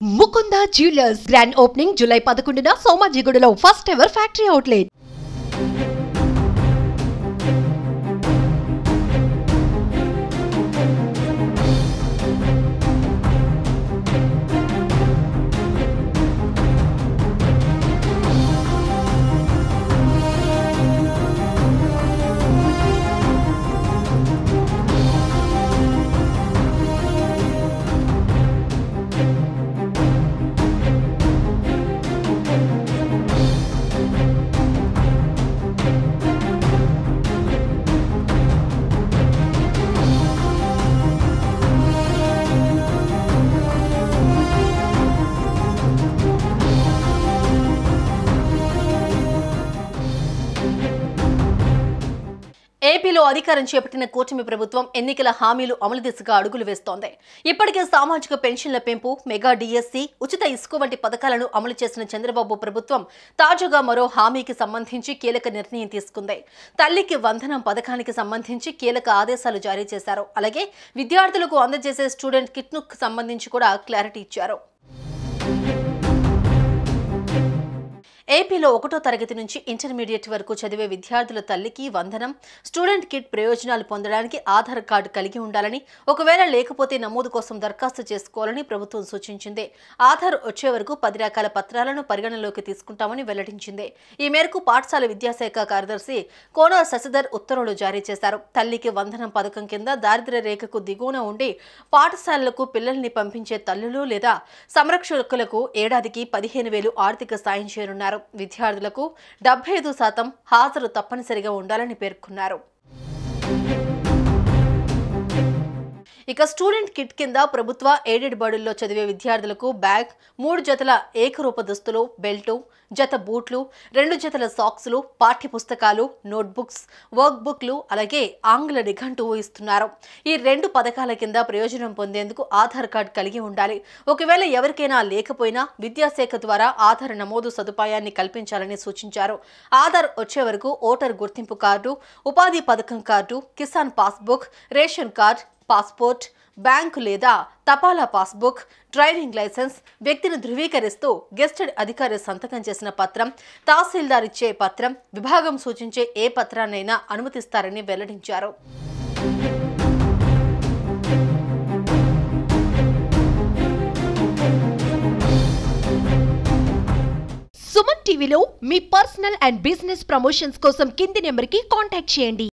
Mukunda jewellers grand opening July 11న సోమాజిగూడలో first ever factory outlet. ఏపీలో అధికారం చేపట్టిన కూటమి ప్రభుత్వం ఎన్నికల హామీలు అమలు దిశగా అడుగులు వేస్తోంది. ఇప్పటికే సామాజిక పెన్షన్ల పెంపు, మెగా డిఎస్సి, ఉచిత ఇసుక వంటి పథకాలను అమలు చేసిన చంద్రబాబు ప్రభుత్వం తాజాగా మరో హామీకి సంబంధించి కీలక నిర్ణయం తీసుకుంది. తల్లికి వందనం పథకానికి సంబంధించి కీలక ఆదేశాలు జారీ చేశారు. అలాగే విద్యార్థులకు అందజేసే స్టూడెంట్ కిట్ను సంబంధించి కూడా క్లారిటీ ఇచ్చారు. ఏపీలో 1వ తరగతి నుంచి ఇంటర్మీడియట్ వరకు చదివే విద్యార్థుల తల్లికి వందనం, స్టూడెంట్ కిట్ ప్రయోజనాలు పొందడానికి ఆధార్ కార్డు కలిగి ఉండాలని, ఒకవేళ లేకపోతే నమోదు కోసం దరఖాస్తు చేసుకోవాలని ప్రభుత్వం సూచించింది. ఆధార్ వచ్చే వరకు 10 రకాల పత్రాలను పరిగణనలోకి తీసుకుంటామని వెల్లడించింది. ఈ మేరకు పాఠశాల విద్యాశాఖ కార్యదర్శి కోన శశిధర్ ఉత్తర్వులు జారీ చేశారు. తల్లికి వందనం పథకం కింద దారిద్ర్య రేఖకు దిగువన ఉండి పాఠశాలలకు పిల్లల్ని పంపించే తల్లులు లేదా సంరక్షకులకు ఏడాదికి 15,000 ఆర్థిక సాయం చేయనున్నారు. విద్యార్థులకు 75% హాజరు తప్పనిసరిగా ఉండాలని పేర్కొన్నారు. ఇక స్టూడెంట్ కిట్ కింద ప్రభుత్వ ఎయిడెడ్ బడుల్లో చదివే విద్యార్థులకు బ్యాగ్, 3 జతల ఏకరూప దుస్తులు, బెల్టు, జత బూట్లు, 2 జతల సాక్సులు, పాఠ్య పుస్తకాలు, నోట్బుక్స్, వర్క్ బుక్లు, అలాగే ఆంగ్ల నిఘంటువు ఇస్తున్నారు. ఈ 2 పథకాల కింద ప్రయోజనం పొందేందుకు ఆధార్ కార్డు కలిగి ఉండాలి. ఒకవేళ ఎవరికైనా లేకపోయినా విద్యాశాఖ ద్వారా ఆధార్ నమోదు సదుపాయాన్ని కల్పించాలని సూచించారు. ఆధార్ వచ్చే వరకు ఓటర్ గుర్తింపు కార్డు, ఉపాధి పథకం card, Kisan passbook, ration card, passport, bank లేదా తపాలా పాస్బుక్, డ్రైవింగ్ లైసెన్స్, వ్యక్తిని ధృవీకరిస్తూ గెస్టెడ్ అధికారి సంతకం చేసిన పత్రం, తహసీల్దార్ ఇచ్చే పత్రం, విభాగం సూచించే ఏ పత్రాన్నైనా అనుమతిస్తారని వెల్లడించారు. సుమన్ టీవీలో మీ పర్సనల్ అండ్ బిజినెస్ ప్రమోషన్స్ కోసం కింది నెంబర్కి కాంటాక్ట్ చేయండి.